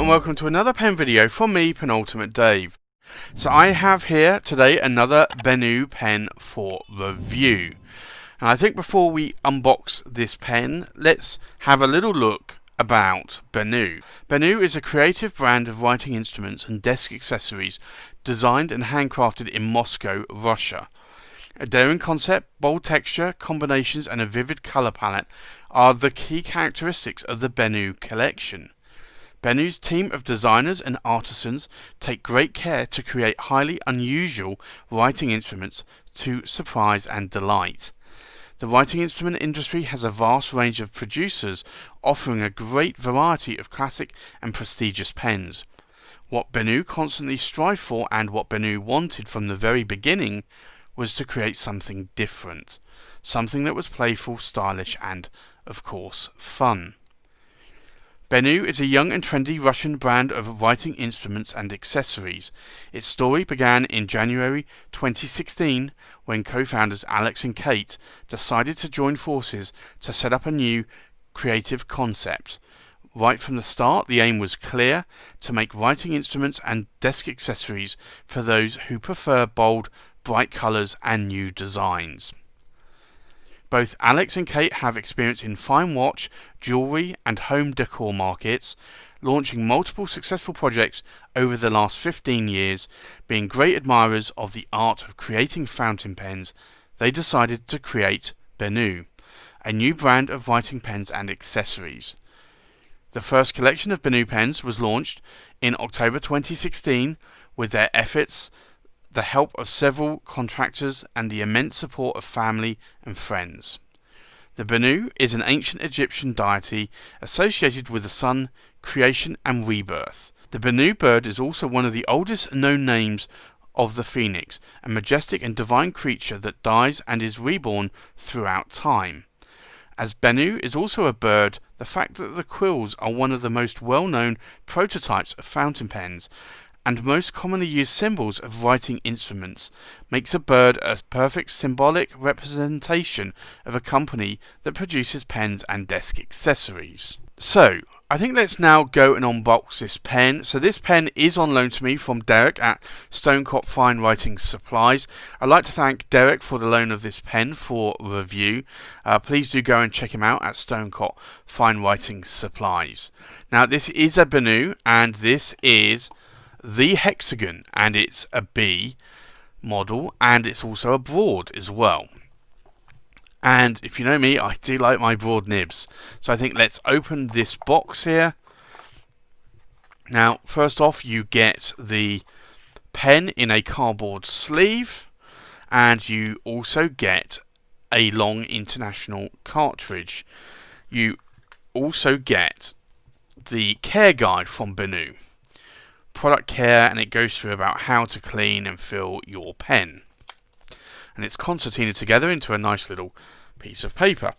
and welcome to another pen video from me, Penultimate Dave. So I have here today another BENU pen for review. And I think before we unbox this pen, let's have a little look about BENU. BENU is a creative brand of writing instruments and desk accessories designed and handcrafted in Moscow, Russia. A daring concept, bold texture, combinations and a vivid colour palette are the key characteristics of the BENU collection. BENU's team of designers and artisans take great care to create highly unusual writing instruments to surprise and delight. The writing instrument industry has a vast range of producers offering a great variety of classic and prestigious pens. What BENU constantly strive for and what BENU wanted from the very beginning was to create something different, something that was playful, stylish and, of course, fun. BENU is a young and trendy Russian brand of writing instruments and accessories. Its story began in January 2016 when co-founders Alex and Kate decided to join forces to set up a new creative concept. Right from the start, the aim was clear: to make writing instruments and desk accessories for those who prefer bold, bright colours and new designs. Both Alex and Kate have experience in fine watch, jewellery and home decor markets, launching multiple successful projects over the last 15 years. Being great admirers of the art of creating fountain pens, they decided to create BENU, a new brand of writing pens and accessories. The first collection of BENU pens was launched in October 2016 with their efforts, the help of several contractors and the immense support of family and friends. The BENU is an ancient Egyptian deity associated with the sun, creation and rebirth. The BENU bird is also one of the oldest known names of the phoenix, a majestic and divine creature that dies and is reborn throughout time. As BENU is also a bird, the fact that the quills are one of the most well-known prototypes of fountain pens and most commonly used symbols of writing instruments makes a bird a perfect symbolic representation of a company that produces pens and desk accessories. So, I think let's now go and unbox this pen. So this pen is on loan to me from Derek at Stonecrop Fine Writing Supplies. I'd like to thank Derek for the loan of this pen for review. Please do go and check him out at Stonecrop Fine Writing Supplies. Now this is a BENU and this is the Hexagon, and it's a B model and it's also a broad as well. And if you know me, I do like my broad nibs. So I think let's open this box here. Now first off, you get the pen in a cardboard sleeve and you also get a long international cartridge. You also get the care guide from BENU, product care, and it goes through about how to clean and fill your pen, and it's concertinaed together into a nice little piece of paper.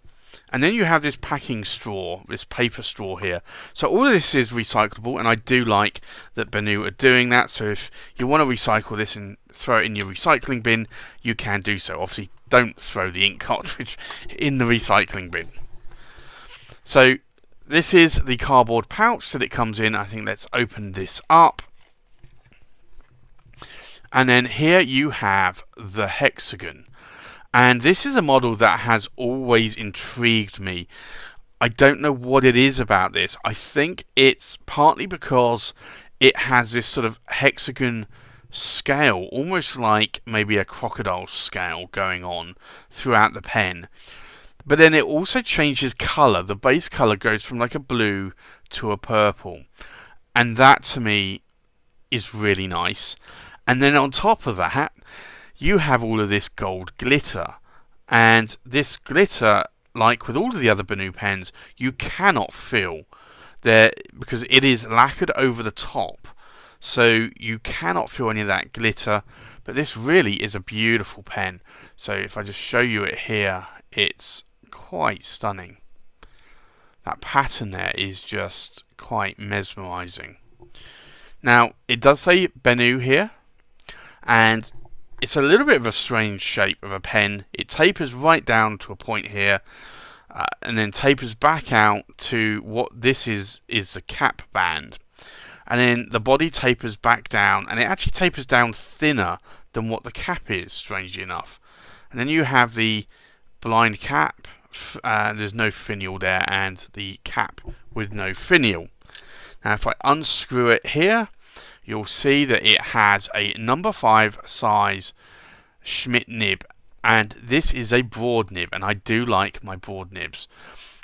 And then you have this packing straw, this paper straw here. So all of this is recyclable, and I do like that BENU are doing that. So if you want to recycle this and throw it in your recycling bin, you can do so. Obviously don't throw the ink cartridge in the recycling bin. So this is the cardboard pouch that it comes in. I think let's open this up. And then here you have the Hexagon. And this is a model that has always intrigued me. I don't know what it is about this. I think it's partly because it has this sort of hexagon scale, almost like maybe a crocodile scale going on throughout the pen. But then it also changes colour. The base colour goes from like a blue to a purple. And that to me is really nice. And then on top of that, you have all of this gold glitter. And this glitter, like with all of the other BENU pens, you cannot feel there because it is lacquered over the top. So you cannot feel any of that glitter. But this really is a beautiful pen. So if I just show you it here, it's quite stunning. That pattern there is just quite mesmerizing. Now it does say BENU here, and it's a little bit of a strange shape of a pen. It tapers right down to a point here, and then tapers back out to what this is the cap band. and then the body tapers back down, and it actually tapers down thinner than what the cap is, strangely enough. And then you have the blind cap, there's no finial there, and the cap with no finial. Now if I unscrew it here, you'll see that it has a number 5 size Schmidt nib, and this is a broad nib, and I do like my broad nibs.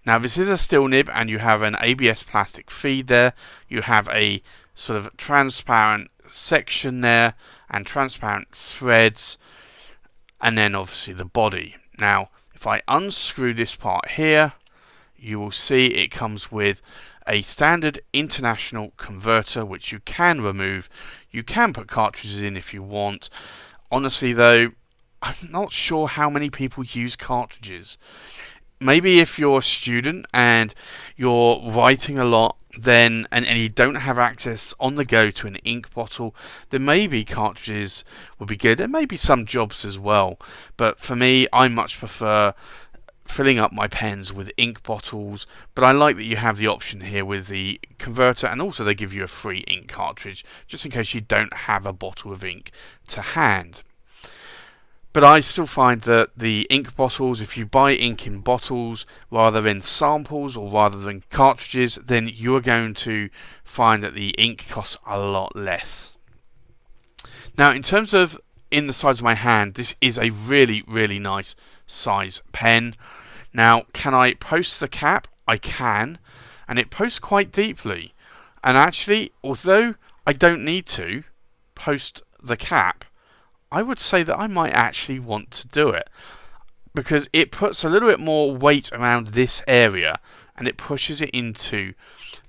Now this is a steel nib, and you have an ABS plastic feed there, you have a sort of transparent section there, and transparent threads, and then obviously the body. Now if I unscrew this part here, you will see it comes with a standard international converter, which you can remove. You can put cartridges in if you want. Honestly though, I'm not sure how many people use cartridges. Maybe if you're a student and you're writing a lot, then and you don't have access on the go to an ink bottle, then maybe cartridges would be good. There may be some jobs as well, but for me, I much prefer filling up my pens with ink bottles. But I like that you have the option here with the converter, and also they give you a free ink cartridge just in case you don't have a bottle of ink to hand. But I still find that the ink bottles, if you buy ink in bottles rather than samples or rather than cartridges, then you are going to find that the ink costs a lot less. Now in terms of in the size of my hand, this is a really, really nice size pen. Now can I post the cap? I can, and it posts quite deeply. And actually, although I don't need to post the cap, I would say that I might actually want to do it, because it puts a little bit more weight around this area and it pushes it into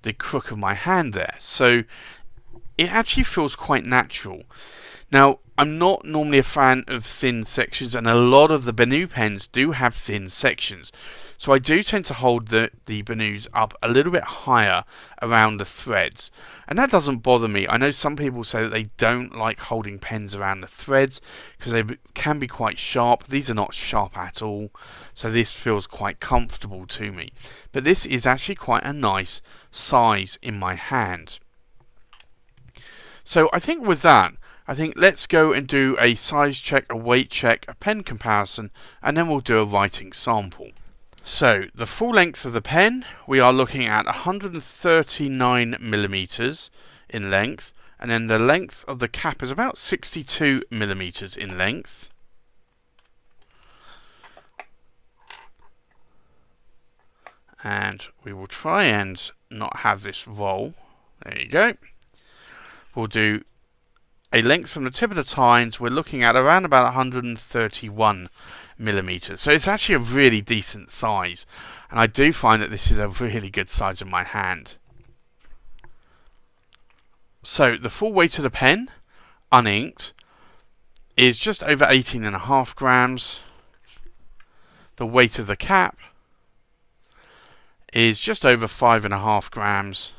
the crook of my hand there, so it actually feels quite natural. Now I'm not normally a fan of thin sections, and a lot of the BENU pens do have thin sections, so I do tend to hold the BENUs up a little bit higher around the threads, and that doesn't bother me. I know some people say that they don't like holding pens around the threads because they can be quite sharp. These are not sharp at all, so this feels quite comfortable to me. But this is actually quite a nice size in my hand. So I think with that, let's go and do a size check, a weight check, a pen comparison, and then we'll do a writing sample. So the full length of the pen, we are looking at 139mm in length, and then the length of the cap is about 62mm in length. And we will try and not have this roll. There you go. We'll do a length from the tip of the tines. We're looking at around about 131mm. So it's actually a really decent size, and I do find that this is a really good size in my hand. So the full weight of the pen, uninked, is just over 18.5 grams. The weight of the cap is just over 5.5 grams,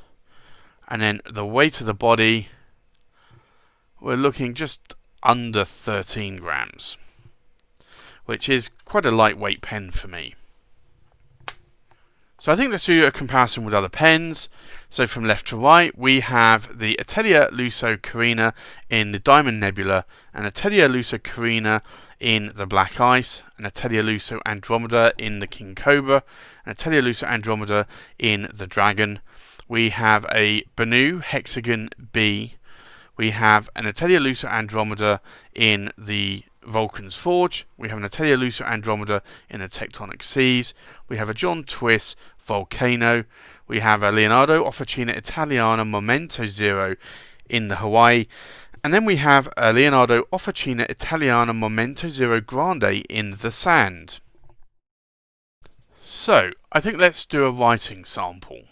and then the weight of the body, we're looking just under 13 grams, which is quite a lightweight pen for me. So I think let's do a comparison with other pens. So from left to right, we have the Atelier Lusso Carina in the Diamond Nebula, an Atelier Lusso Carina in the Black Ice, an Atelier Lusso Andromeda in the King Cobra, an Atelier Lusso Andromeda in the Dragon. We have a BENU Hexagon-b. We have an Atelier Lusso Andromeda in the Vulcan's Forge. We have an Atelier Lusso Andromeda in the Tectonic Seas. We have a John Twiss Volcano. We have a Leonardo Officina Italiana Momento Zero in the Hawaii. And then we have a Leonardo Officina Italiana Momento Zero Grande in the Sand. So, I think let's do a writing sample.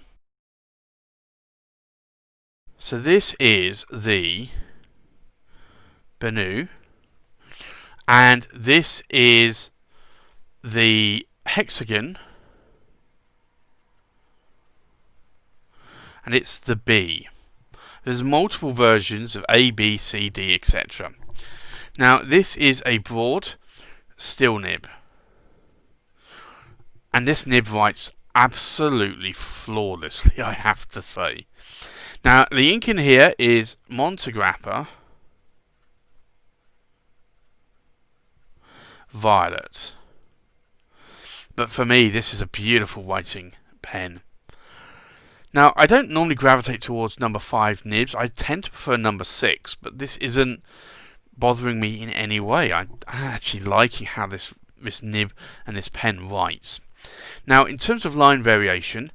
So this is the BENU, and this is the Hexagon, and it's the B. There's multiple versions of A, B, C, D, etc. Now this is a broad steel nib, and this nib writes absolutely flawlessly, I have to say. Now the ink in here is Montegrappa Violet. But for me, this is a beautiful writing pen. Now, I don't normally gravitate towards number 5 nibs. I tend to prefer number 6, but this isn't bothering me in any way. I'm actually liking how this nib and this pen writes. Now, in terms of line variation,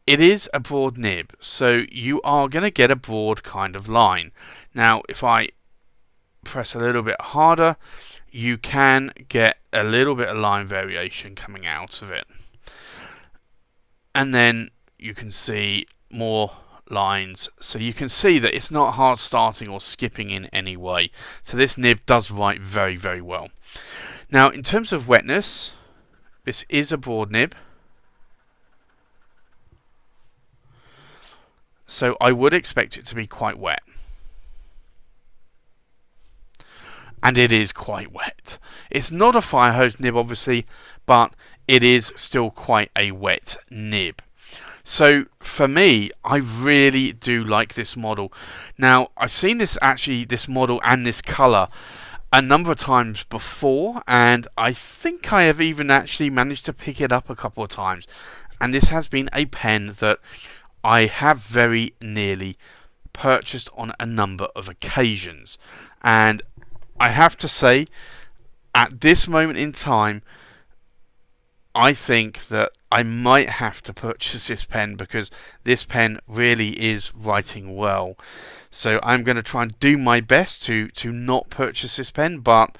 it is a broad nib, so you are going to get a broad kind of line. Now, if I press a little bit harder, you can get a little bit of line variation coming out of it. And then you can see more lines, so you can see that it's not hard starting or skipping in any way. So this nib does write very, very well. Now, in terms of wetness, this is a broad nib, so I would expect it to be quite wet. And it is quite wet. It's not a fire hose nib, obviously, but it is still quite a wet nib. So for me, I really do like this model. Now, I've seen this model and this colour a number of times before, and I think I have even actually managed to pick it up a couple of times. And this has been a pen that I have very nearly purchased on a number of occasions. And I have to say, at this moment in time, I think that I might have to purchase this pen because this pen really is writing well. So I'm going to try and do my best to not purchase this pen, but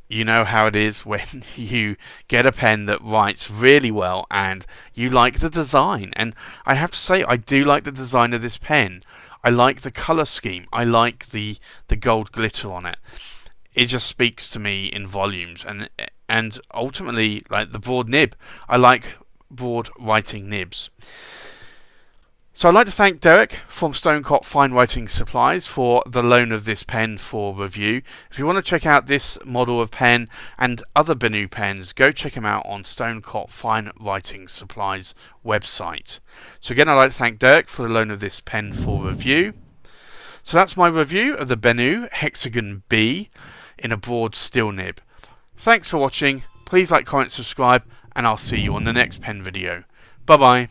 you know how it is when you get a pen that writes really well and you like the design. And I have to say, I do like the design of this pen. I like the colour scheme. I like the gold glitter on it. It just speaks to me in volumes. And ultimately, like the broad nib. I like broad writing nibs. So I'd like to thank Derek from Stonecott Fine Writing Supplies for the loan of this pen for review. If you want to check out this model of pen and other BENU pens, go check them out on Stonecott Fine Writing Supplies website. So again, I'd like to thank Derek for the loan of this pen for review. So that's my review of the BENU Hexagon-b in a broad steel nib. Thanks for watching. Please like, comment, subscribe, and I'll see you on the next pen video. Bye bye.